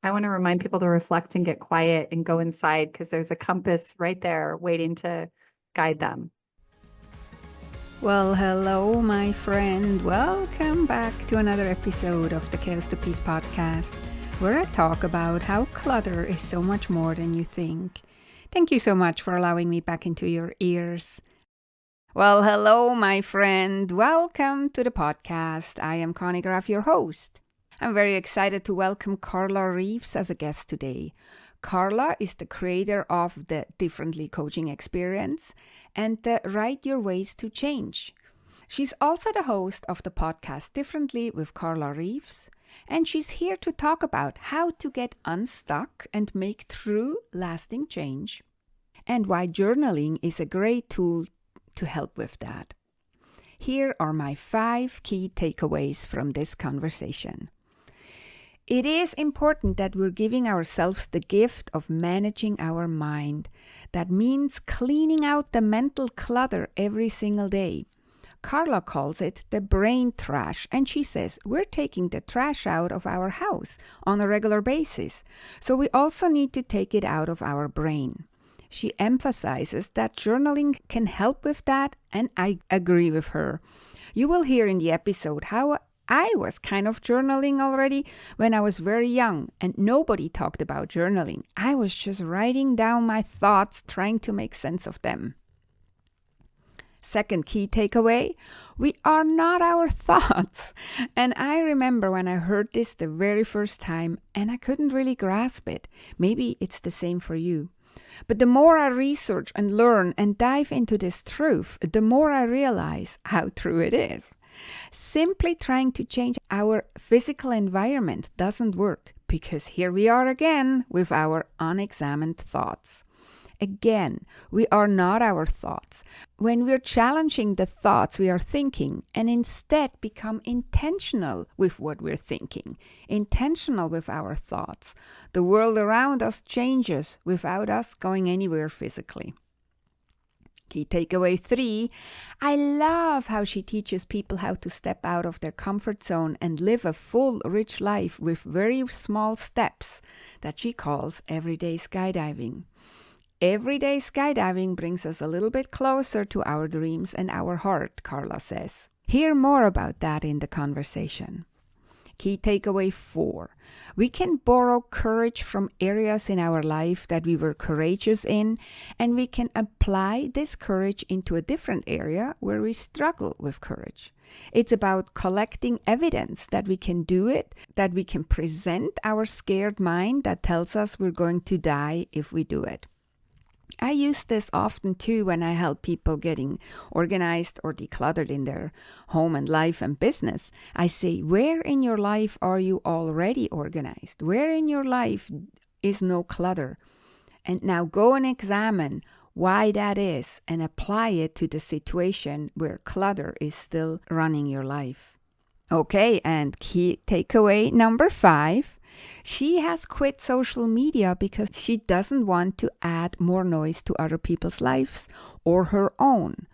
I want to remind people to reflect and get quiet and go inside because there's a compass right there waiting to guide them. Well, hello, my friend. Welcome back to another episode of the Chaos to Peace podcast, where I talk about how clutter is so much more than you think. Thank you so much for allowing me back into your ears. Well, hello, my friend. Welcome to the podcast. I am Conny Graf, your host. I'm very excited to welcome Carla Reeves as a guest today. Carla is the creator of the Differently Coaching Experience and the Write Your Ways to Change. She's also the host of the podcast Differently with Carla Reeves, and she's here to talk about how to get unstuck and make true, lasting change, and why journaling is a great tool to help with that. Here are my 5 key takeaways from this conversation. It is important that we're giving ourselves the gift of managing our mind. That means cleaning out the mental clutter every single day. Carla calls it the brain trash, and she says we're taking the trash out of our house on a regular basis, so we also need to take it out of our brain. She emphasizes that journaling can help with that, and I agree with her. You will hear in the episode how I was kind of journaling already when I was very young, and nobody talked about journaling. I was just writing down my thoughts, trying to make sense of them. Second key takeaway, we are not our thoughts. And I remember when I heard this the very first time, and I couldn't really grasp it. Maybe it's the same for you. But the more I research and learn and dive into this truth, the more I realize how true it is. Simply trying to change our physical environment doesn't work because here we are again with our unexamined thoughts. Again, we are not our thoughts. When we're challenging the thoughts we are thinking and instead become intentional with what we're thinking, intentional with our thoughts, the world around us changes without us going anywhere physically. Key takeaway 3, I love how she teaches people how to step out of their comfort zone and live a full, rich life with very small steps that she calls everyday skydiving. Everyday skydiving brings us a little bit closer to our dreams and our heart, Carla says. Hear more about that in the conversation. Key takeaway 4. We can borrow courage from areas in our life that we were courageous in, and we can apply this courage into a different area where we struggle with courage. It's about collecting evidence that we can do it, that we can present our scared mind that tells us we're going to die if we do it. I use this often too when I help people getting organized or decluttered in their home and life and business. I say, where in your life are you already organized? Where in your life is no clutter? And now go and examine why that is and apply it to the situation where clutter is still running your life. Okay, and key takeaway number 5. She has quit social media because she doesn't want to add more noise to other people's lives or her own.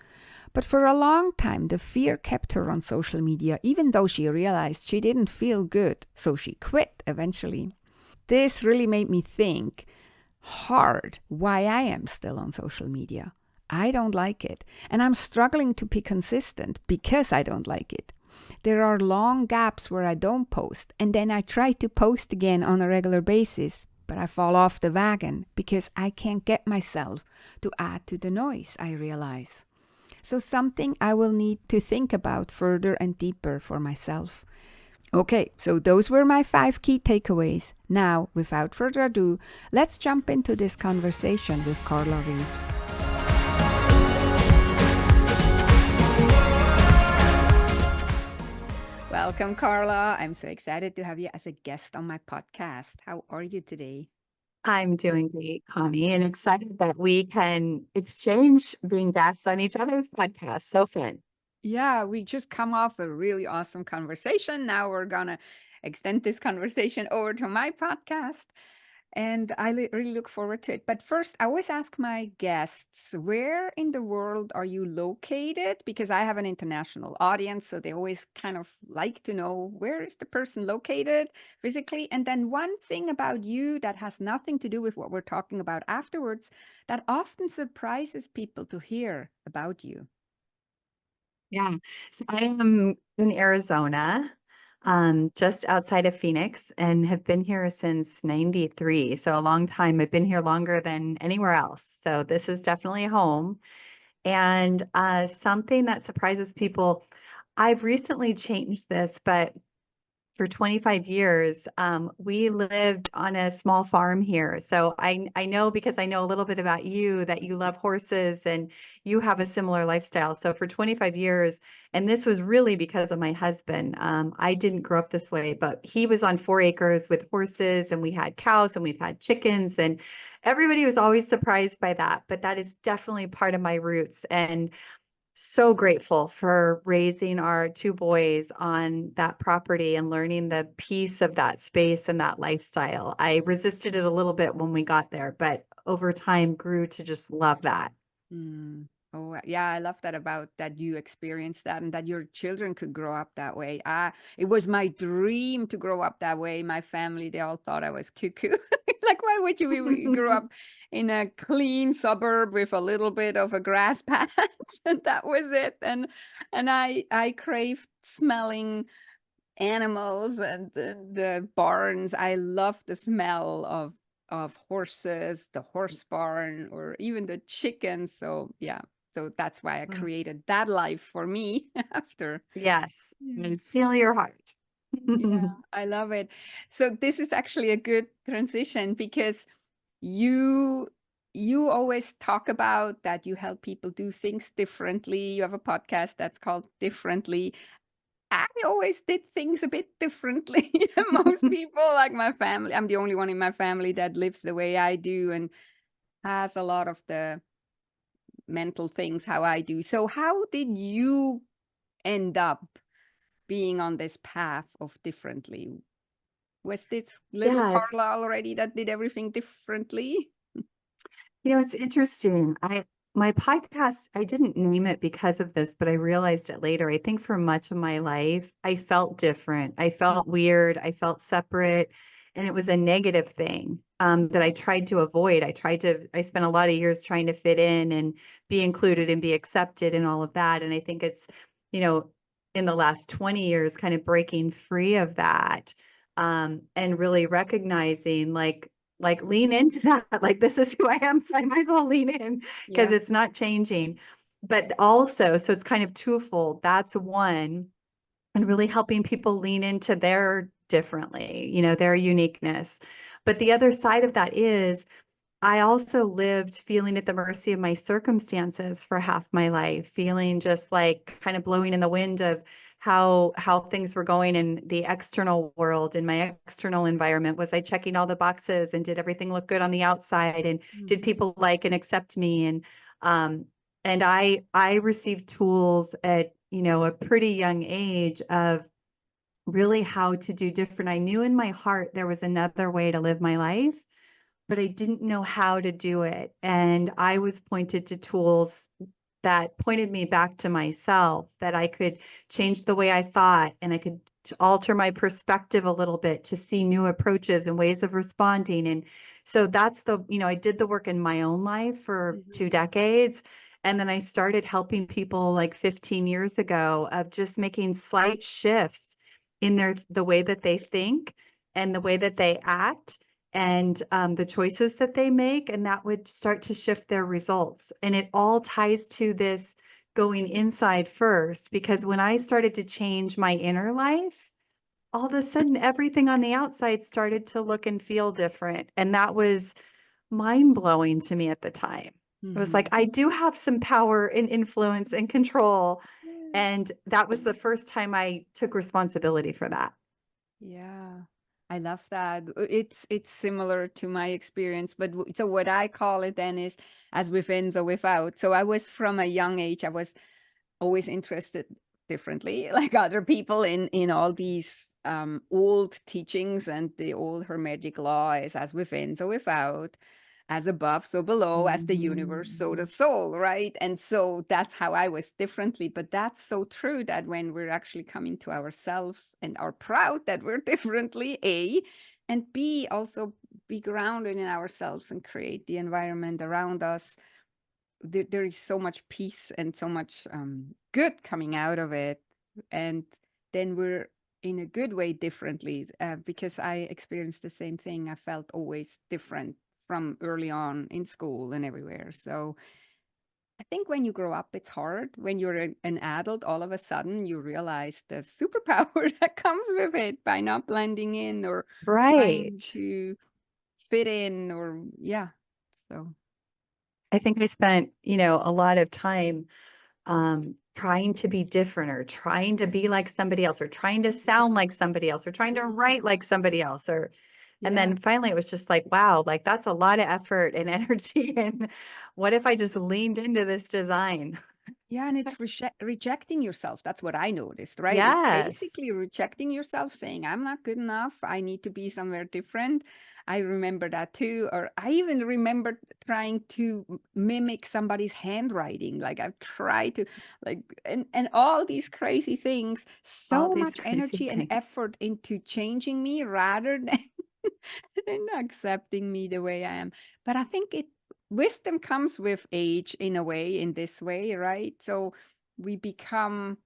But for a long time, the fear kept her on social media, even though she realized she didn't feel good, so she quit eventually. This really made me think hard why I am still on social media. I don't like it, and I'm struggling to be consistent because I don't like it. There are long gaps where I don't post, and then I try to post again on a regular basis, but I fall off the wagon because I can't get myself to add to the noise, I realize. So something I will need to think about further and deeper for myself. Okay, so those were my 5 key takeaways. Now, without further ado, let's jump into this conversation with Carla Reeves. Welcome, Carla. I'm so excited to have you as a guest on my podcast. How are you today? I'm doing great, Connie, and excited that we can exchange being guests on each other's podcasts. So fun. Yeah, we just come off a really awesome conversation. Now we're going to extend this conversation over to my podcast. And I really look forward to it. But first, I always ask my guests, where in the world are you located? Because I have an international audience, so they always kind of like to know, where is the person located physically? And then one thing about you that has nothing to do with what we're talking about afterwards, that often surprises people to hear about you. Yeah. So I am in Arizona, just outside of Phoenix, and have been here since 93. So a long time. I've been here longer than anywhere else. So this is definitely home. And something that surprises people, I've recently changed this, but for 25 years, we lived on a small farm here. So I know, because I know a little bit about you, that you love horses and you have a similar lifestyle. So for 25 years, and this was really because of my husband. I didn't grow up this way, but he was on 4 acres with horses, and we had cows and we've had chickens, and everybody was always surprised by that. But that is definitely part of my roots. And so grateful for raising our 2 boys on that property and learning the peace of that space and that lifestyle. I resisted it a little bit when we got there, but over time grew to just love that. Mm. Oh, yeah, I love that about that you experienced that and that your children could grow up that way. It was my dream to grow up that way. My family, they all thought I was cuckoo. Like, why would you we grow up in a clean suburb with a little bit of a grass patch? And that was it. And I craved smelling animals and the barns. I love the smell of horses, the horse barn, or even the chickens. So yeah, so that's why I Mm. created that life for me after. Yes, Yeah. and feel your heart. Yeah, I love it. So this is actually a good transition because you you always talk about that you help people do things differently. You have a podcast that's called Differently. I always did things a bit differently than most people, like my family. I'm the only one in my family that lives the way I do and has a lot of the mental things how I do. So, how did you end up being on this path of differently? Was this little Yeah, Carla already that did everything differently? it's interesting. My podcast, I didn't name it because of this, but I realized it later. I think for much of my life, I felt different. I felt weird. I felt separate, and it was a negative thing that I tried to avoid. I spent a lot of years trying to fit in and be included and be accepted and all of that. And I think it's, you know, in the last 20 years, kind of breaking free of that, and really recognizing, like lean into that. Like, this is who I am, so I might as well lean in because Yeah. it's not changing. But also, so it's kind of twofold. That's one, and really helping people lean into their differently, their uniqueness. But the other side of that is, I also lived feeling at the mercy of my circumstances for half my life, feeling just like kind of blowing in the wind of how things were going in the external world, in my external environment. Was I checking all the boxes, and did everything look good on the outside, and did Mhm. people like and accept me? Um and I received tools at, a pretty young age of really how to do different. I knew in my heart there was another way to live my life, but I didn't know how to do it. And I was pointed to tools that pointed me back to myself, that I could change the way I thought, and I could alter my perspective a little bit to see new approaches and ways of responding. And so I did the work in my own life for Mhm. 2 decades. And then I started helping people like 15 years ago of just making slight shifts in the way that they think and the way that they act, and the choices that they make, and that would start to shift their results. And it all ties to this going inside first, because when I started to change my inner life, all of a sudden everything on the outside started to look and feel different. And that was mind blowing to me at the time. It was like, Mhm. I do have some power and influence and control. And that was the first time I took responsibility for that. Yeah, I love that. It's similar to my experience, but so what I call it then is as within, so without. So I was from a young age, I was always interested differently, like other people in all these old teachings and the old hermetic law is as within, so without, as above, so below, as the universe, so the Mhm. soul, right? And so that's how I was differently. But that's so true that when we're actually coming to ourselves and are proud that we're differently, A, and B, also be grounded in ourselves and create the environment around us, there is so much peace and so much good coming out of it. And then we're in a good way differently, because I experienced the same thing. I felt always different from early on in school and everywhere. So I think when you grow up, it's hard. When you're an adult, all of a sudden you realize the superpower that comes with it by not blending in or trying Right. to fit in, or yeah. So I think I spent, a lot of time trying to be different or trying to be like somebody else or trying to sound like somebody else or trying to write like somebody else and yeah. then finally it was just like, wow, like that's a lot of effort and energy. And what if I just leaned into this design? Yeah, and it's rejecting yourself. That's what I noticed, right? It's Yes. basically rejecting yourself, saying, I'm not good enough. I need to be somewhere different. I remember that too. Or I even remember trying to mimic somebody's handwriting. Like I've tried to, like, and all these crazy things, All so these much crazy energy and things. effort into changing me rather than, than accepting me the way I am. But I think wisdom comes with age in a way, in this way, right? So we become,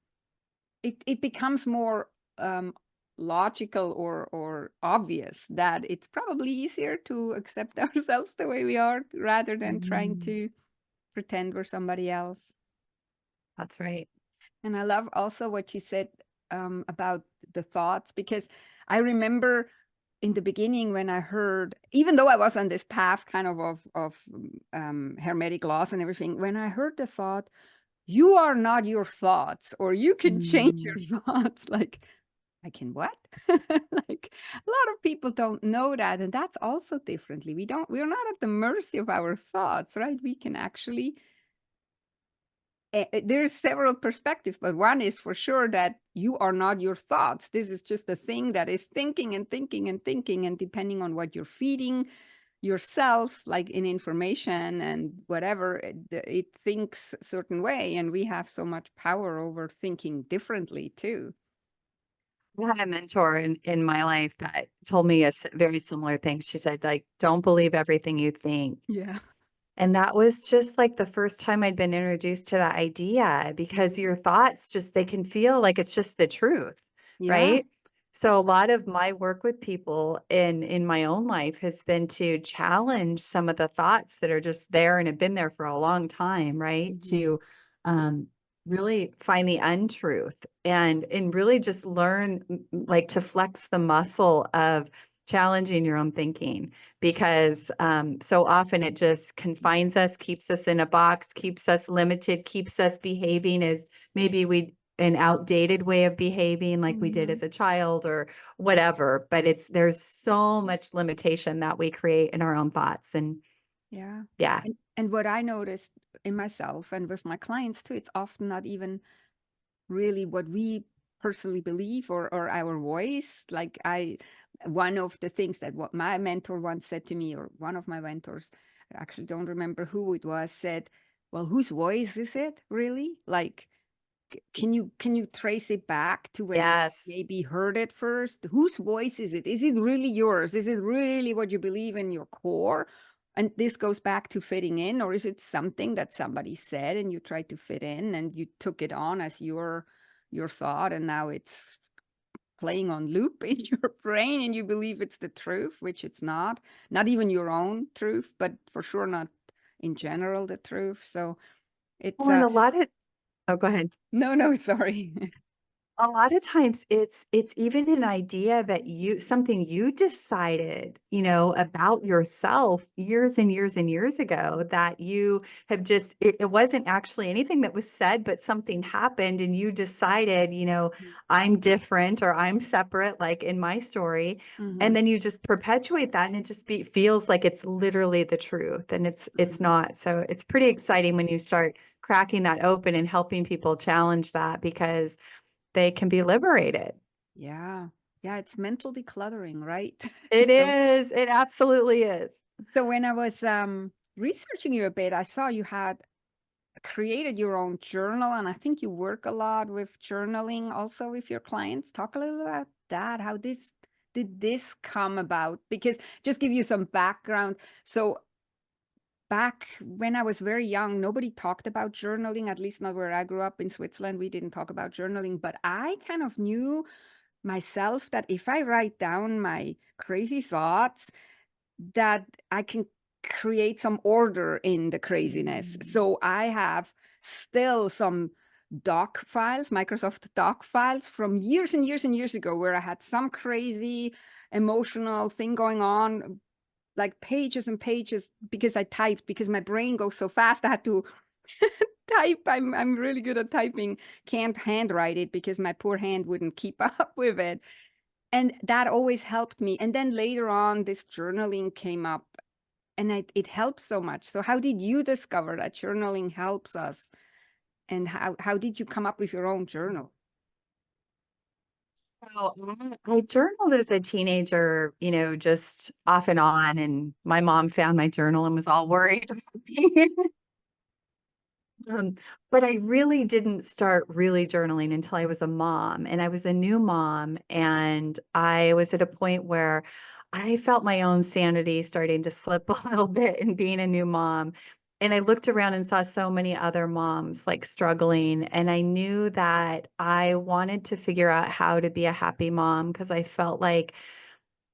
it becomes more um logical or obvious that it's probably easier to accept ourselves the way we are rather than trying Mm, to pretend we're somebody else. that's right. And I love also what you said about the thoughts, because I remember in the beginning when I heard, even though I was on this path kind of hermetic laws and everything, when I heard the thought, you are not your thoughts, or you can change Mm. your thoughts, like, I can what? Like a lot of people don't know that, and that's also differently. We're not at the mercy of our thoughts, right? We can actually there's several perspectives, but one is for sure that you are not your thoughts. This is just a thing that is thinking and thinking and thinking, and depending on what you're feeding yourself, like in information and whatever, it thinks a certain way, and we have so much power over thinking differently too. I had a mentor in my life that told me very similar thing. She said, like, don't believe everything you think. Yeah. And that was just like the first time I'd been introduced to that idea because your thoughts just they can feel like it's just the truth, Yeah. right? So a lot of my work with people in my own life has been to challenge some of the thoughts that are just there and have been there for a long time, right? Mhm. To um really find the untruth and really just learn like to flex the muscle of challenging your own thinking because so often it just confines us, keeps us in a box, keeps us limited, keeps us behaving as maybe we an outdated way of behaving like we did Mhm. as a child or whatever. But there's so much limitation that we create in our own thoughts. And Yeah. yeah, And what I noticed in myself and with my clients too, it's often not even really what we personally believe, or our voice. Like one of the things that what my mentor once said to me, or one of my mentors, I actually don't remember who it was, said, well, whose voice is it really? Like, can you trace it back to when you yes. maybe heard it first? Whose voice is it? Is it really yours? Is it really what you believe in your core? And this goes back to fitting in, or is it something that somebody said and you tried to fit in and you took it on as your thought, and now it's playing on loop in your brain and you believe it's the truth, which it's not. Not even your own truth, but for sure not in general the truth. So it's Well, and a lot of oh, go ahead. no, no, sorry. A lot of times it's even an idea that you something you decided, about yourself years and years and years ago that you have just it wasn't actually anything that was said, but something happened and you decided, I'm different or I'm separate, like in my story. And Mhm. then you just perpetuate that and it just feels like it's literally the truth and it's Mhm. not. So it's pretty exciting when you start cracking that open and helping people challenge that because they can be liberated. Yeah. Yeah, it's mental decluttering, right? It So is. It absolutely is. so when I was researching you a bit, I saw you had created your own journal, and I think you work a lot with journaling also with your clients. Talk a little about that. How this did this come about? Because just give you some background. So back when I was very young, nobody talked about journaling, at least not where I grew up in Switzerland. We didn't talk about journaling, but I kind of knew myself that if I write down my crazy thoughts, that I can create some order in the craziness. So I have still some doc files, Microsoft doc files from years and years and years ago, where I had some crazy emotional thing going on, like pages and pages, because I typed, because my brain goes so fast. I had to type. I'm really good at typing. Can't handwrite it because my poor hand wouldn't keep up with it. And that always helped me. And then later on, this journaling came up, and it helps so much. So how did you discover that journaling helps us? And how did you come up with your own journal? So I journaled as a teenager, just off and on. And my mom found my journal and was all worried about me. Um, but I really didn't start really journaling until I was a mom, and I was a new mom, and I was at a point where I felt my own sanity starting to slip a little bit in being a new mom. And I looked around and saw so many other moms like struggling, and I knew that I wanted to figure out how to be a happy mom because I felt like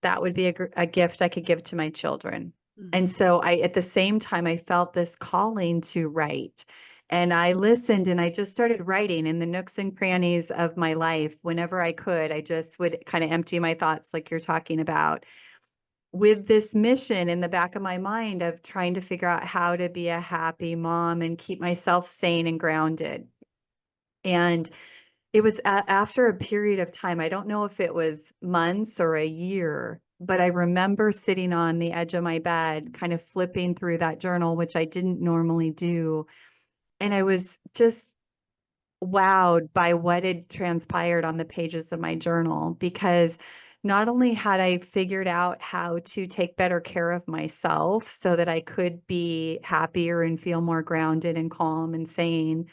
that would be a gift I could give to my children. And Mhm. so at the same time, I felt this calling to write. And I listened and I just started writing in the nooks and crannies of my life whenever I could. I just would kind of empty my thoughts, like you're talking about, with this mission in the back of my mind of trying to figure out how to be a happy mom and keep myself sane and grounded. And it was after a period of time. I don't know if it was months or a year, but I remember sitting on the edge of my bed, kind of flipping through that journal, which I didn't normally do. And I was just wowed by what had transpired on the pages of my journal because not only had I figured out how to take better care of myself so that I could be happier and feel more grounded and calm and sane,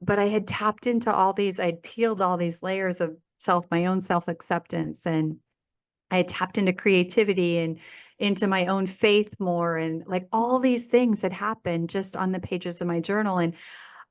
but I had tapped into I'd peeled all these layers of my own self-acceptance, and I had tapped into creativity and into my own faith more, and like all these things had happened just on the pages of my journal. And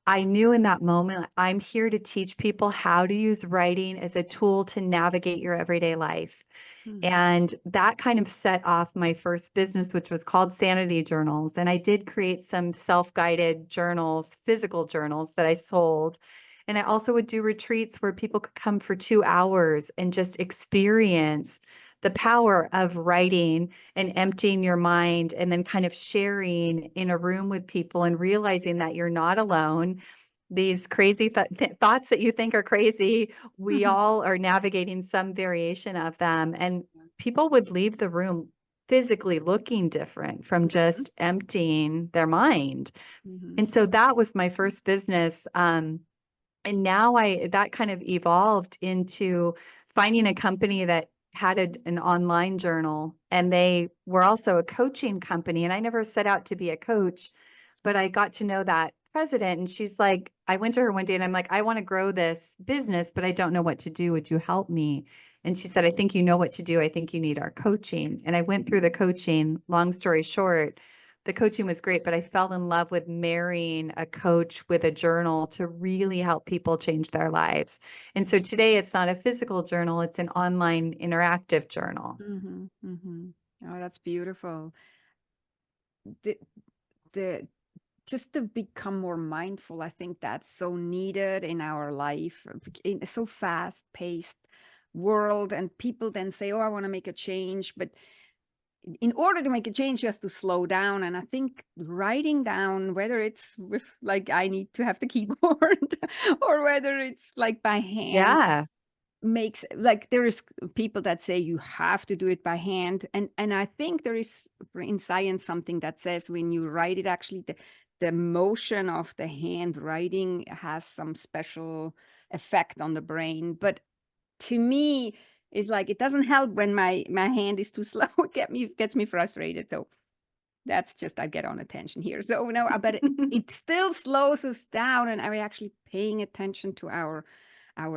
I knew in that moment, I'm here to teach people how to use writing as a tool to navigate your everyday life. Hmm. And that kind of set off my first business, which was called Sanity Journals. And I did create some self-guided journals, physical journals that I sold. And I also would do retreats where people could come for 2 hours and just experience the power of writing and emptying your mind and then kind of sharing in a room with people and realizing that you're not alone. These crazy thoughts that you think are crazy, we Mhm. all are navigating some variation of them. And people would leave the room physically looking different from Mhm. just emptying their mind. Mhm. And so that was my first business. And now that kind of evolved into finding a company that had an online journal, and they were also a coaching company. And I never set out to be a coach, but I got to know that president, and she's like, I went to her one day and I'm like, I want to grow this business, but I don't know what to do. Would you help me? And she said, I think you know what to do. I think you need our coaching. And I went through the coaching. Long story short, the coaching was great, but I fell in love with marrying a coach with a journal to really help people change their lives. And so today it's not a physical journal, it's an online interactive journal. Mhm. Mhm. Oh, that's beautiful. The the just to become more mindful, I think that's so needed in our life, in a so fast-paced world, and people then say, "Oh, I want to make a change," but in order to make a change, you have to slow down. And I think writing down, whether it's with like I need to have the keyboard, or whether it's like by hand, Yeah. makes like there is people that say you have to do it by hand, and I think there is in science something that says when you write it, actually the motion of the handwriting has some special effect on the brain. But to me, It's like it doesn't help when my hand is too slow. It gets me frustrated. So that's just I get on attention here. So no, but it still slows us down, and are we actually paying attention to our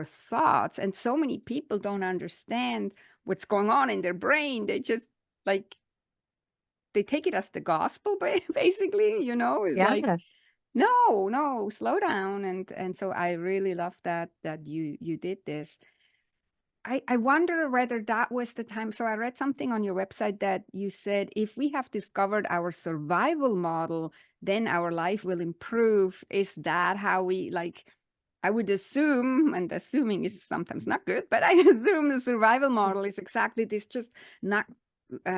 thoughts? And so many people don't understand what's going on in their brain. They just like they take it as the gospel, basically. It's like Yeah. no, no, slow down. And so I really love that you did this. I wonder whether that was the time. So I read something on your website that you said if we have discovered our survival model, then our life will improve. Is that how we like? I would assume, and assuming is sometimes not good, but I assume the survival model is exactly this, just not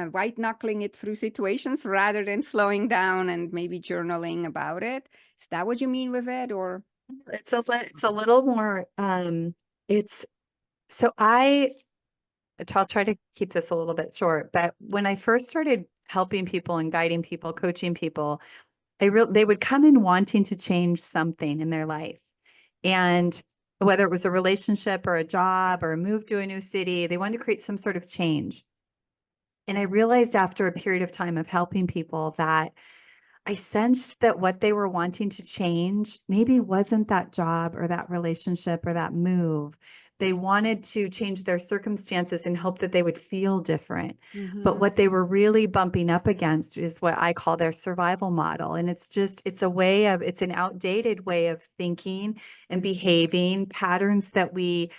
white knuckling it through situations rather than slowing down and maybe journaling about it. Is that what you mean with it, or? It's a little more, it's so I'll try to keep this a little bit short, but when I first started helping people and guiding people, coaching people, they would come in wanting to change something in their life. And whether it was a relationship or a job or a move to a new city, they wanted to create some sort of change. And I realized after a period of time of helping people that I sensed that what they were wanting to change maybe wasn't that job or that relationship or that move. They wanted to change their circumstances and hope that they would feel different. But Mm-hmm. what they were really bumping up against is what I call their survival model. And it's an outdated way of thinking and behaving, patterns that we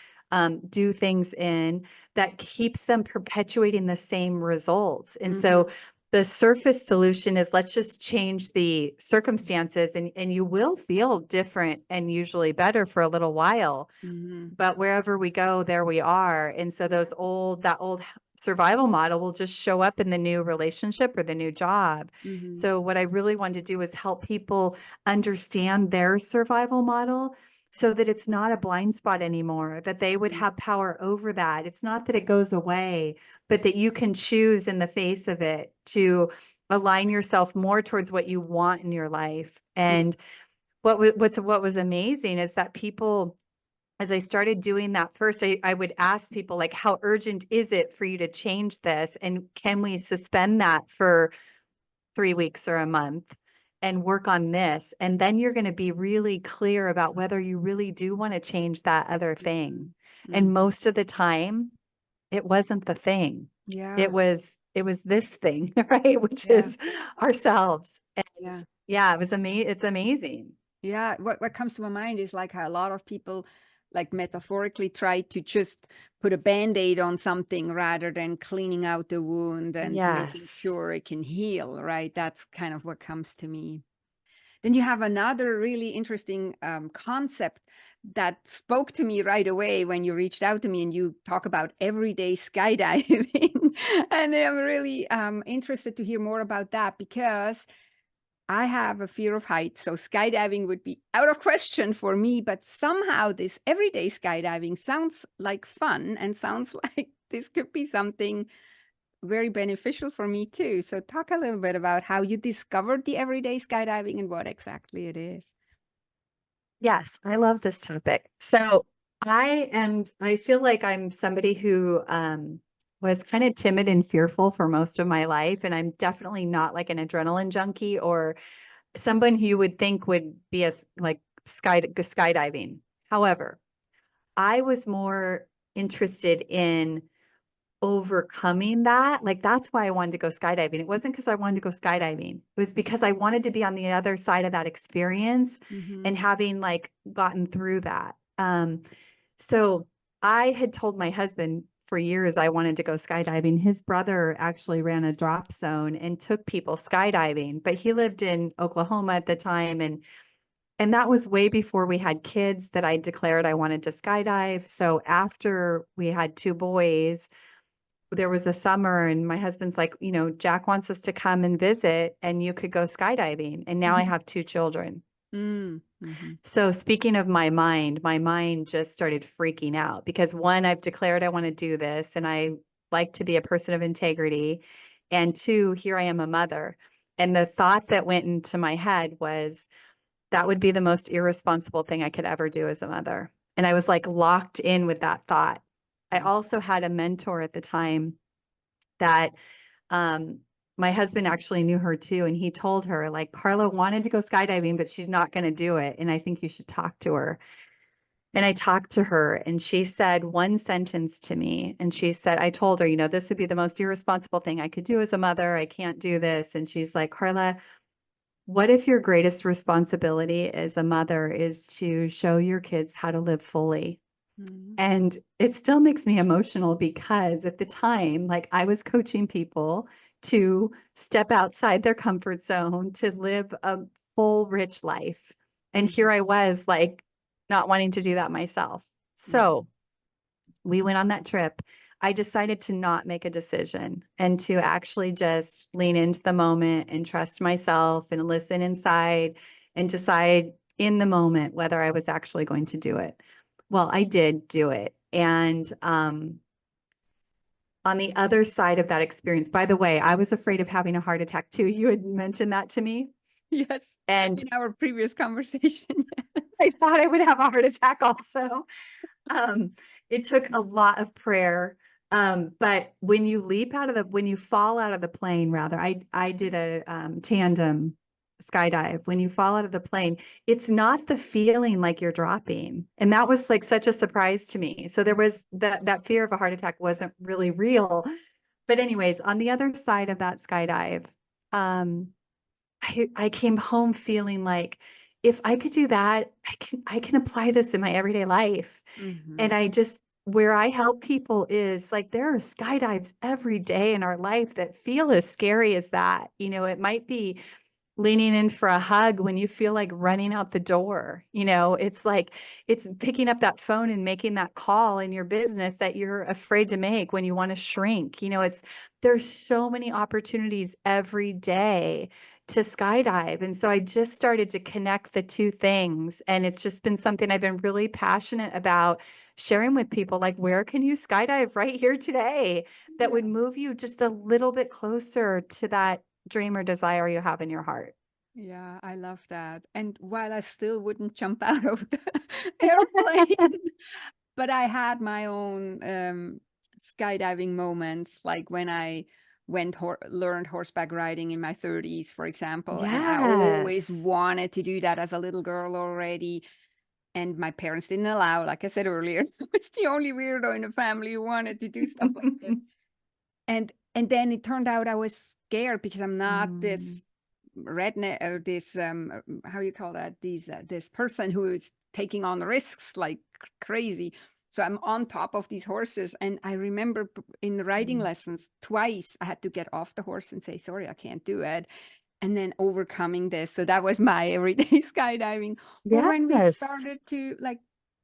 do things in that keeps them perpetuating the same results. And Mm-hmm. so the surface solution is let's just change the circumstances and you will feel different and usually better for a little while. Mm-hmm. But wherever we go, there we are. And so that old survival model will just show up in the new relationship or the new job. Mm-hmm. So what I really wanted to do is help people understand their survival model so that it's not a blind spot anymore, that they would have power over that. It's not that it goes away, but that you can choose in the face of it to align yourself more towards what you want in your life. And what was amazing is that people, as I started doing that first, I would ask people like, how urgent is it for you to change this? And can we suspend that for 3 weeks or a month and work on this? And then you're going to be really clear about whether you really do want to change that other thing. And Mm-hmm. most of the time, it wasn't the thing. Yeah. It was this thing, right? Which Yeah. is ourselves. And Yeah. yeah, it's amazing. Yeah. What comes to my mind is like how a lot of people like metaphorically try to just put a band-aid on something rather than cleaning out the wound and making sure Yes. it can heal, right? That's kind of what comes to me. Then you have another really interesting concept that spoke to me right away when you reached out to me, and you talk about everyday skydiving. And I'm really interested to hear more about that because I have a fear of heights. So skydiving would be out of question for me. But somehow this everyday skydiving sounds like fun and sounds like this could be something very beneficial for me too. So talk a little bit about how you discovered the everyday skydiving and what exactly it is. Yes, I love this topic. So I feel like I'm somebody who was kind of timid and fearful for most of my life. And I'm definitely not like an adrenaline junkie or someone who you would think would be like skydiving. However, I was more interested in overcoming that. Like that's why I wanted to go skydiving. It wasn't because I wanted to go skydiving. It was because I wanted to be on the other side of that experience Mm-hmm. and having like gotten through that. So I had told my husband for years I wanted to go skydiving. His brother actually ran a drop zone and took people skydiving, but he lived in Oklahoma at the time and that was way before we had kids that I declared I wanted to skydive. So after we had two boys, there was a summer and my husband's like, Jack wants us to come and visit and you could go skydiving. And now I Mm-hmm. have two children. Mm-hmm. So speaking of my mind just started freaking out because one, I've declared I want to do this and I like to be a person of integrity. And two, here I am a mother. And the thought that went into my head was that would be the most irresponsible thing I could ever do as a mother. And I was like locked in with that thought. I also had a mentor at the time that my husband actually knew her too. And he told her, like, Carla wanted to go skydiving, but she's not going to do it. And I think you should talk to her. And I talked to her and she said one sentence to me. And she said, I told her, this would be the most irresponsible thing I could do as a mother. I can't do this. And she's like, Carla, what if your greatest responsibility as a mother is to show your kids how to live fully? Mm. And it still makes me emotional because at the time, like, I was coaching people to step outside their comfort zone, to live a full, rich life. And here I was, like, not wanting to do that myself. So we went on that trip. I decided to not make a decision and to actually just lean into the moment and trust myself and listen inside and decide in the moment whether I was actually going to do it. Well, I did do it. And on the other side of that experience, by the way, I was afraid of having a heart attack too. You had mentioned that to me. Yes. And in our previous conversation. I thought I would have a heart attack also. It took a lot of prayer. But when you fall out of the plane, rather, I did a tandem skydive. When you fall out of the plane, it's not the feeling like you're dropping. And that was like such a surprise to me. So there was that fear of a heart attack wasn't really real. But anyways, on the other side of that skydive, um, I came home feeling like if I could do that, I can apply this in my everyday life. And I just where I help people is like there are skydives every day in our life that feel as scary as that. It might be leaning in for a hug when you feel like running out the door. It's like it's picking up that phone and making that call in your business that you're afraid to make when you want to shrink. There's so many opportunities every day to skydive. And so I just started to connect the two things. And it's just been something I've been really passionate about sharing with people, like, where can you skydive right here today that would move you just a little bit closer to that dream or desire you have in your heart. Yeah, I love that. And while I still wouldn't jump out of the airplane, but I had my own skydiving moments, like when I learned horseback riding in my 30s, for example. And I always Yes. wanted to do that as a little girl already. And my parents didn't allow, like I said earlier. So it's the only weirdo in the family who wanted to do stuff like this. And then it turned out I was scared because I'm not this redneck or this how you call that, this person who is taking on risks like crazy. So I'm on top of these horses, and I remember in the riding lessons twice I had to get off the horse and say, sorry, I can't do it, and then overcoming this. So that was my everyday skydiving. Or when we Yes. started to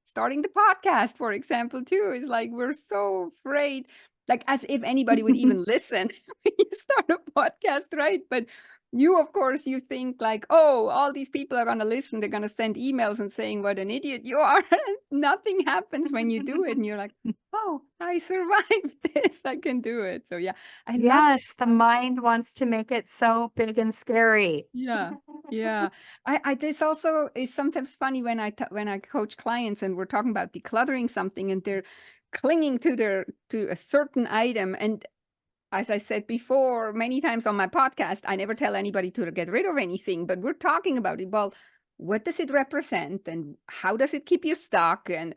starting the podcast, for example, too, is like we're so afraid, like as if anybody would even listen when you start a podcast, right? But you, of course, you think like, oh, all these people are going to listen. They're going to send emails and saying what an idiot you are. Nothing happens when you do it. And you're like, oh, I survived this. I can do it. So yeah, I love that Yes, the concept. mind wants to make it so big and scary. Yeah. Yeah. I this also is sometimes funny when when I coach clients and we're talking about decluttering something and they're clinging to a certain item. And as I said before, many times on my podcast, I never tell anybody to get rid of anything, but we're talking about it. Well, what does it represent and how does it keep you stuck? And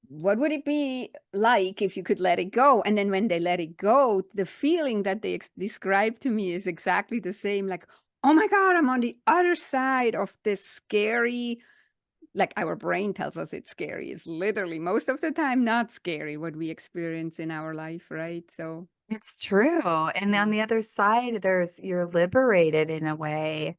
what would it be like if you could let it go? And then when they let it go, the feeling that they describe to me is exactly the same. Like, oh my God, I'm on the other side of this scary, like our brain tells us it's scary. It's literally most of the time not scary what we experience in our life, right? So, It's true. And on the other side, you're liberated in a way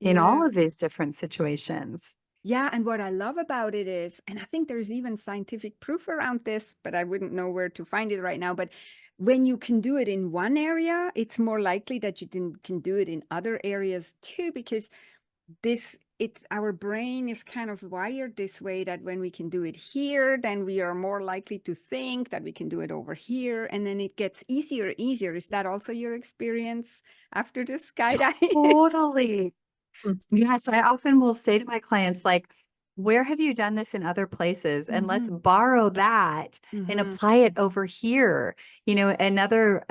in yeah. all of these different situations. Yeah, and what I love about it is, and I think there's even scientific proof around this, but I wouldn't know where to find it right now. But when you can do it in one area, it's more likely that you can do it in other areas too, because our brain is kind of wired this way that when we can do it here, then we are more likely to think that we can do it over here, and then it gets easier. Is that also your experience after the skydiving? Totally. Yes, I often will say to my clients, like, where have you done this in other places? And let's Mm-hmm. borrow that and Mm-hmm. apply it over here. You know, another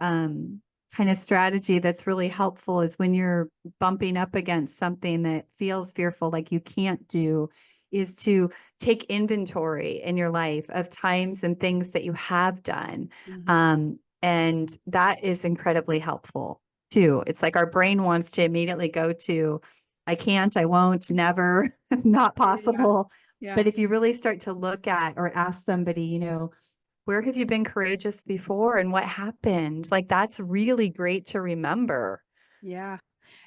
kind of strategy that's really helpful is when you're bumping up against something that feels fearful, like you can't do, is to take inventory in your life of times and things that you have done. Mm-hmm. And that is incredibly helpful too. It's like our brain wants to immediately go to, I can't, I won't, never, not Yeah. possible. Yeah. But if you really start to look at or ask somebody, you know, where have you been courageous before and what happened? Like that's really great to remember. Yeah.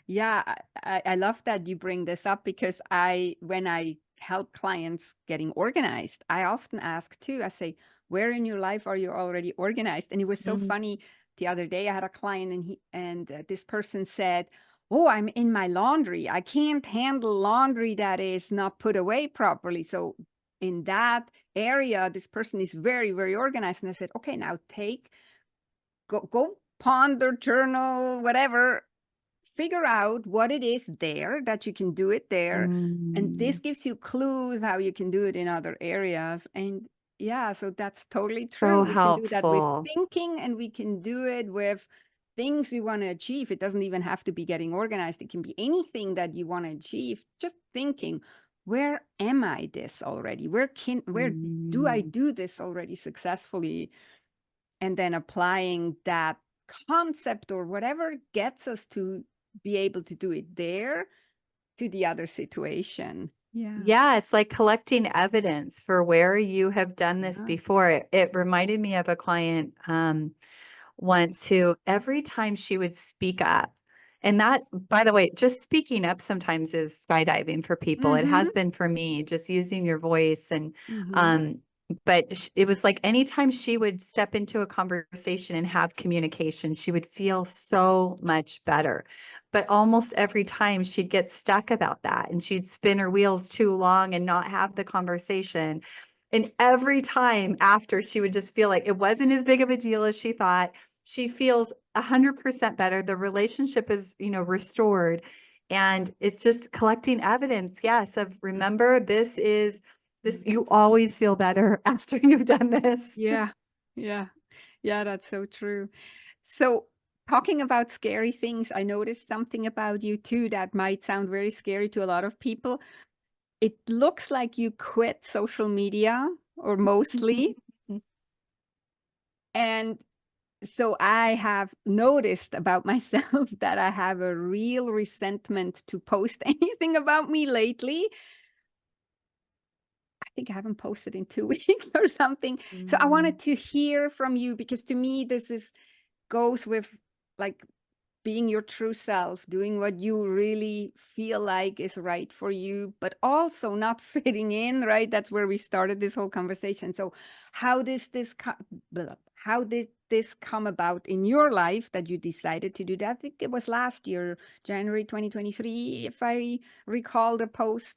Yeah, I love that you bring this up because when I help clients getting organized, I often ask too, I say, where in your life are you already organized? And it was so Mhm. funny. The other day I had a client and this person said, oh, I'm in my laundry. I can't handle laundry that is not put away properly. So in that area, this person is very, very organized. And I said, okay, now go ponder, journal, whatever, figure out what it is there that you can do it there. And this Mm, gives you clues how you can do it in other areas. And yeah, so that's totally true. so We can do that with helpful. thinking and we can do it with things we want to achieve. It doesn't even have to be getting organized, it can be anything that you want to achieve. Just thinking, where am I this already? Where do I Mm. do this already successfully? And then applying that concept or whatever gets us to be able to do it there to the other situation. Yeah. Yeah, it's like collecting evidence for where you have done this Yeah. before. It reminded me of a client once who every time she would speak up, and that, by the way, just speaking up sometimes is skydiving for people. It Mm-hmm. has been for me, just using your voice and Mm-hmm. um but it was like anytime she would step into a conversation and have communication, she would feel so much better. But almost every time she'd get stuck about that and she'd spin her wheels too long and not have the conversation. And every time after, she would just feel like it wasn't as big of a deal as she thought. She feels 100% better. The relationship is, you know, restored. And it's just collecting evidence, yes, of remember, this, you always feel better after you've done this. Yeah. Yeah. Yeah, that's so true. So, talking about scary things, I noticed something about you too that might sound very scary to a lot of people. It looks like you quit social media, or mostly. And so I have noticed about myself that I have a real resentment to post anything about me lately. I think I haven't posted in 2 weeks or something. So I Mm. wanted to hear from you because to me this is goes with like being your true self, doing what you really feel like is right for you, but also not fitting in, right? That's where we started this whole conversation. So, how does how did this come about in your life that you decided to do that? I think it was last year, January 2023, if I recall the post.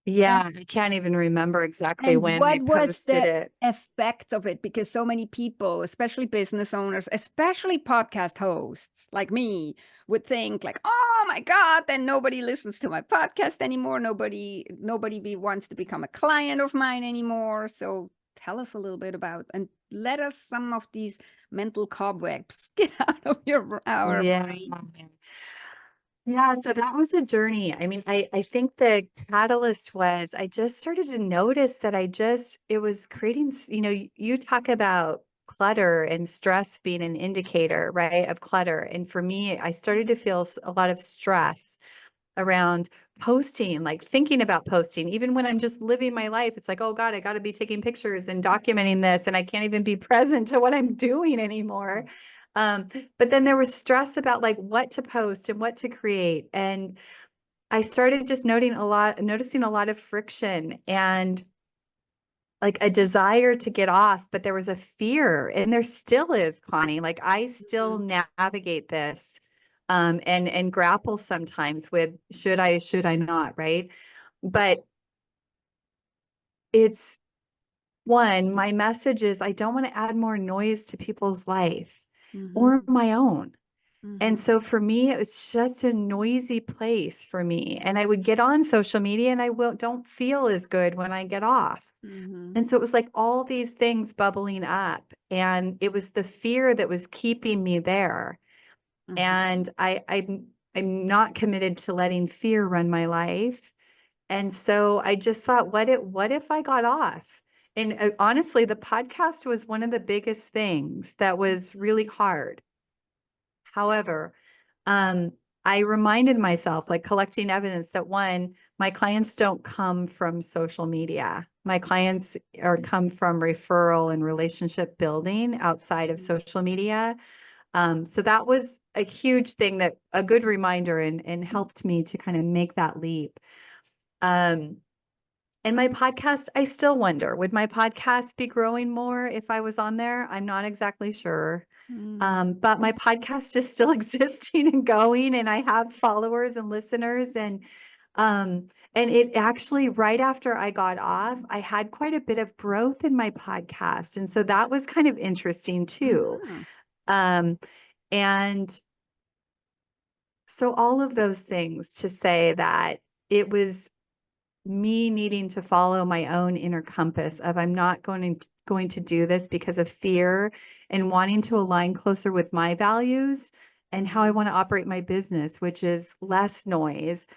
Yeah, I can't even remember exactly And when I what was posted the it. effect of it? Because so many people, especially business owners, especially podcast hosts like me, would think like, "Oh my God, then nobody listens to my podcast anymore. Wants to become a client of mine anymore." So tell us a little bit about and let us some of these mental cobwebs get out of our Yeah. brain. Yeah, so that was a journey. I mean, I think the catalyst was I just started to notice that it was creating, you know, you talk about clutter and stress being an indicator, right, of clutter. And for me, I started to feel a lot of stress around posting, like thinking about posting, even when I'm just living my life. It's like, oh God, I got to be taking pictures and documenting this, and I can't even be present to what I'm doing anymore. Um, but then there was stress about like what to post and what to create. And I started just noticing a lot of friction and like a desire to get off, but there was a fear, and there still is, Connie. Like I still Mhm. navigate this and grapple sometimes with should I not, right? But it's one, my message is I don't want to add more noise to people's life or Mhm. my own. And Mm-hmm. so for me, it was such a noisy place for me. And I would get on social media and don't feel as good when I get off. Mm-hmm. And so it was like all these things bubbling up. And it was the fear that was keeping me there. Mm-hmm. And I'm not committed to letting fear run my life. And so I just thought, what if I got off? And honestly, the podcast was one of the biggest things that was really hard. However, um, I reminded myself, like collecting evidence, that one, my clients don't come from social media. My clients are come from referral and relationship building outside of social media. So that was a huge thing, that a good reminder, and helped me to kind of make that leap. Um, and my podcast, I still wonder, would my podcast be growing more if I was on there? I'm not exactly sure. Mm-hmm. But my podcast is still existing and going, and I have followers and listeners, um, and it actually, right after I got off, I had quite a bit of growth in my podcast, and so that was kind of interesting too. Mm-hmm. Um, and so all of those things to say that it was me needing to follow my own inner compass of, I'm not going to do this because of fear, and wanting to align closer with my values and how I Mm-hmm. want to operate my business, which is less noise,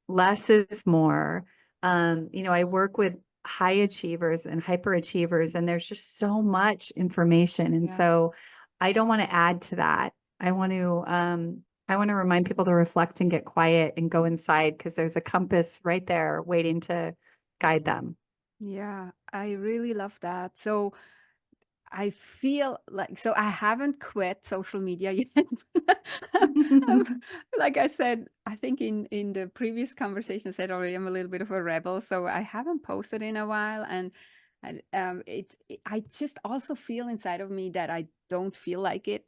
less is more. I work with high achievers and hyperachievers, and there's just so much information. And Yeah. so I don't want to add to that. I want to remind people to reflect and get quiet and go inside, because there's a compass right there waiting to guide them. Yeah, I really love that. So I feel like, so I haven't quit social media yet. Um, like I said, I think in the previous conversation, I said already I'm a little bit of a rebel, so I haven't posted in a while, and I just also feel inside of me that I don't feel like it.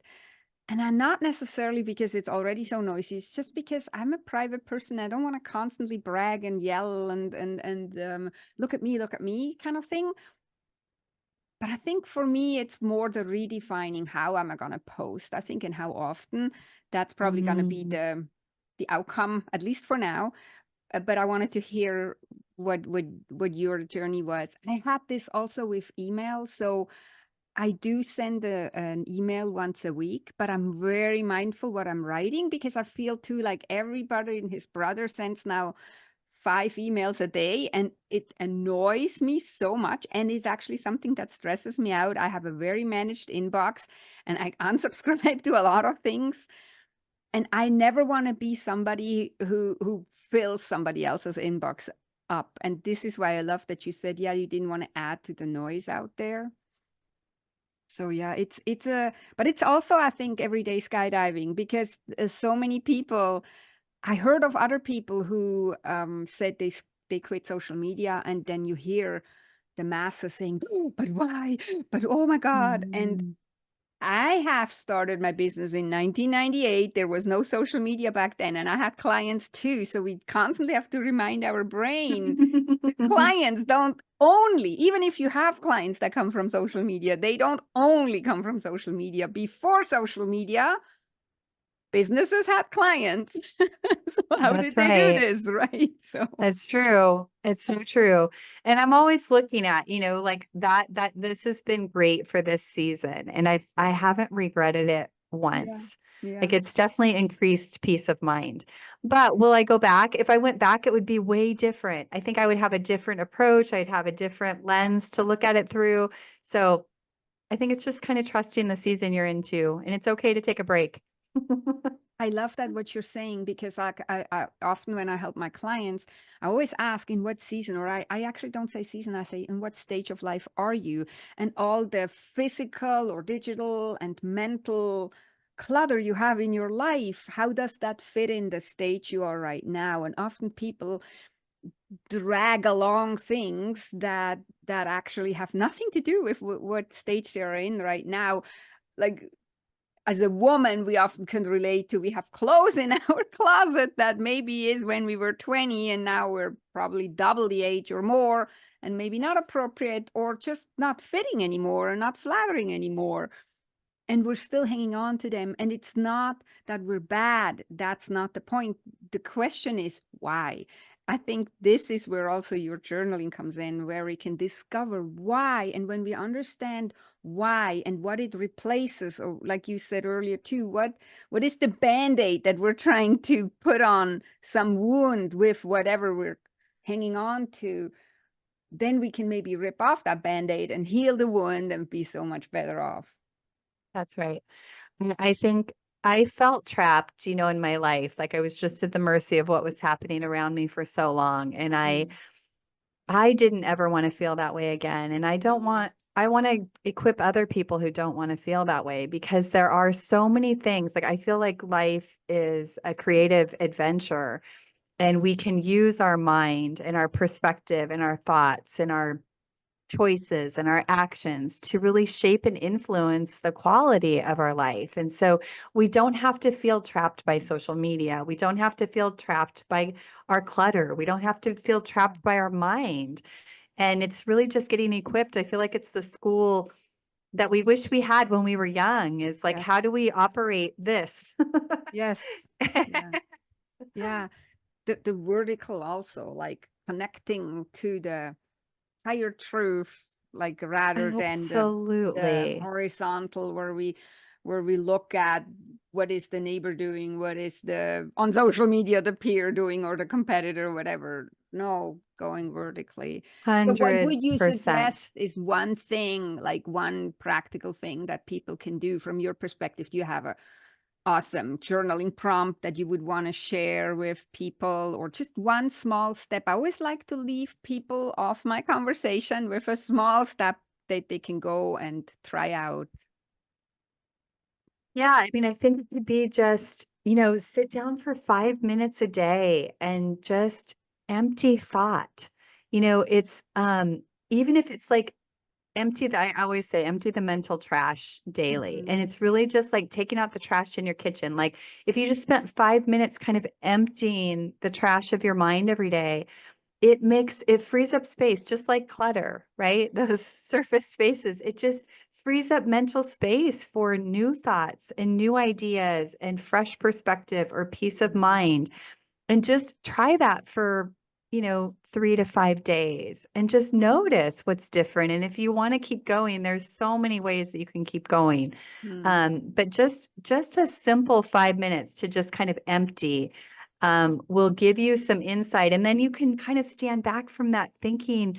And I'm not necessarily because it's already so noisy. It's just because I'm a private person. I don't want to constantly brag and yell and look at me kind of thing. But I think for me, it's more the redefining how am I going to post. I think and how often. That's probably going to be Mm. the outcome, at least for now. But I wanted to hear what your journey was. I had this also with email, so I do send an email once a week, but I'm very mindful what I'm writing because I feel too like everybody and his brother sends now 5 emails a day, and it annoys me so much. And it's actually something that stresses me out. I have a very managed inbox and I unsubscribe to a lot of things. And I never want to be somebody who fills somebody else's inbox up. And this is why I love that you said, yeah, you didn't want to add to the noise out there. So yeah, it's a, but it's also I think everyday skydiving because so many people. I heard of other people who said they quit social media, and then you hear the masses saying, "Oh, but why? But oh my God!" And Mm. I have started my business in 1998. There was no social media back then, and I had clients too. So we constantly have to remind our brain the clients don't only, even if you have clients that come from social media, they don't only come from social media. Before social media, businesses had clients. So how That's did they do right. this, right? So That's true. It's so true. And I'm always looking at, like that this has been great for this season. And I haven't regretted it yeah, once. yeah. Like, it's definitely increased peace of mind. But will I go back? If I went back, it would be way different. I think I would have a different approach. I'd have a different lens to look at it through. So I think it's just kind of trusting the season you're into, and it's okay to take a break. I love that what you're saying because I often when I help my clients, I always ask in what season, or I actually don't say season, I say in what stage of life are you? And all the physical or digital and mental clutter you have in your life, how does that fit in the stage you are right now? And often people drag along things that actually have nothing to do with what stage they're in right now. Like as a woman, we often can relate to we have clothes in our closet that maybe is when we were 20 and now we're probably double the age or more, and maybe not appropriate or just not fitting anymore and not flattering anymore. and we're still hanging on to them. And it's not that we're bad. That's not the point. The question is why. I think this is where also your journaling comes in, where we can discover why. And when we understand why and what it replaces, or like you said earlier too, what is the band-aid that we're trying to put on some wound with whatever we're hanging on to, then we can maybe rip off that band-aid and heal the wound and be so much better off. That's right. And I think I felt trapped, in my life. Like I was just at the mercy of what was happening around me for so long. And Mm. I didn't ever want to feel that way again. And I want to equip other people who don't want to feel that way, because there are so many things. Like I feel like life is a creative adventure, and we can use our mind and our perspective and our thoughts and our choices and our actions to really shape and influence the quality of our life. And so we don't have to feel trapped by social media. We don't have to feel trapped by our clutter. We don't have to feel trapped by our mind. And it's really just getting equipped. I feel like it's the school that we wish we had when we were young, is like, Yes. how do we operate this? Yes. Yeah. Yeah. The vertical also, like connecting to the higher truth, like rather than the Absolutely. horizontal, where we look at what is the neighbor doing, what is the on social media the peer doing or the competitor, whatever. No, going vertically. So what would you 100%. suggest is one thing, like one practical thing that people can do from your perspective? Do you have a awesome journaling prompt that you would want to share with people, or just one small step? I always like to leave people off my conversation with a small step that they can go and try out. Yeah, I mean, I think it could be just, sit down for 5 minutes a day and just empty thought. It's even if it's like I always say empty the mental trash daily. And Mhm. it's really just like taking out the trash in your kitchen. Like if you just spent 5 minutes kind of emptying the trash of your mind every day, it frees up space, just like clutter, right? Those surface spaces. It just frees up mental space for new thoughts and new ideas and fresh perspective or peace of mind. And just try that for, 3 to 5 days, and just notice what's different. And if you want to keep going, there's so many ways that you can keep going. Mm. But just a simple 5 minutes to just kind of empty will give you some insight. And then you can kind of stand back from that thinking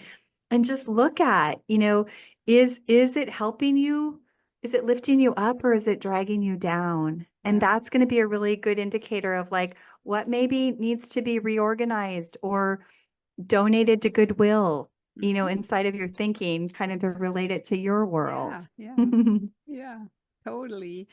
and just look at, is it helping you? Is it lifting you up, or is it dragging you down? And Yes. that's going to be a really good indicator of like what maybe needs to be reorganized or donated to Goodwill, Mhm. inside of your thinking, kind of to relate it to your Yeah, world. yeah, yeah, totally.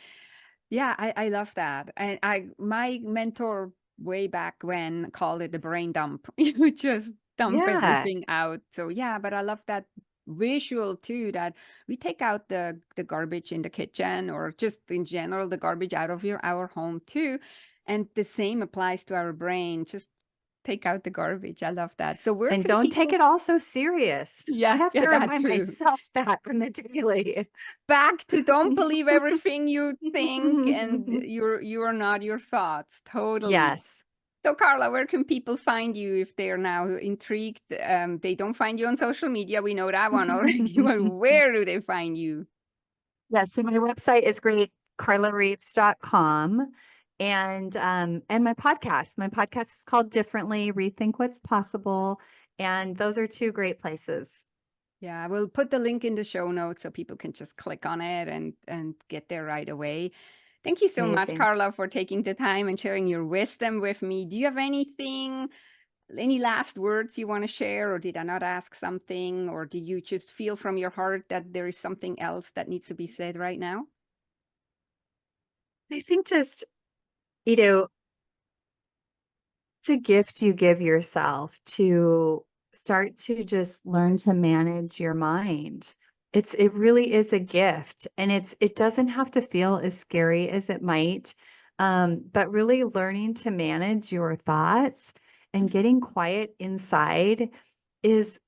Yeah, I love that. And my mentor way back when called it the brain dump. You just dump Yeah. everything out. So yeah, but I love that visual too, that we take out the garbage in the kitchen, or just in general the garbage out of our home too. And the same applies to our brain. Just take out the garbage. I love that. So where And can don't take people it all so serious. I Yeah, have yeah, to that remind too. myself that on the daily. Back to don't believe everything you think, and you are not your thoughts. Totally. Yes. So Carla, where can people find you if they are now intrigued? They don't find you on social media. We know that one already. But where do they find you? Yes, so my website is great, carlareeves.com. And my podcast. My podcast is called Differently, Rethink What's Possible. And those are two great places. Yeah, we'll put the link in the show notes so people can just click on it and get there right away. Thank you so much, Amazing. Carla, for taking the time and sharing your wisdom with me. Do you have anything, any last words you want to share, or did I not ask something, or did you just feel from your heart that there is something else that needs to be said right now? I think just, you know, it's a gift you give yourself to start to just learn to manage your mind. It really is a gift, and it doesn't have to feel as scary as it might. But really learning to manage your thoughts and getting quiet inside is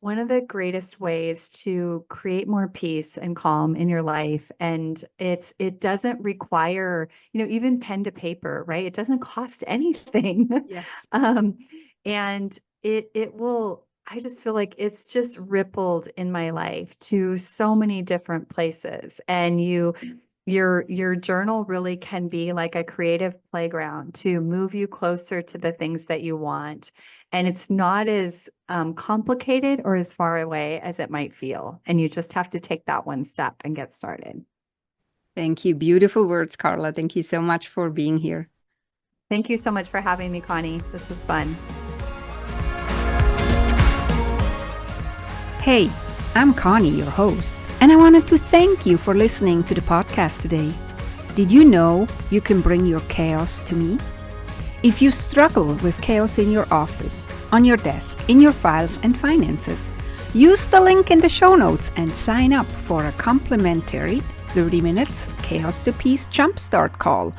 one of the greatest ways to create more peace and calm in your life. And it doesn't require, even pen to paper, right? It doesn't cost anything. Yes. um, and it will, I just feel like it's just rippled in my life to so many different places. And your journal really can be like a creative playground to move you closer to the things that you want. And it's not as complicated or as far away as it might feel. And you just have to take that one step and get started. Thank you. Beautiful words, Carla. Thank you so much for being here. Thank you so much for having me, Connie. This was fun. Hey, I'm Connie, your host, and I wanted to thank you for listening to the podcast today. Did you know you can bring your chaos to me? If you struggle with chaos in your office, on your desk, in your files and finances, use the link in the show notes and sign up for a complimentary 30 minutes Chaos to Peace Jumpstart call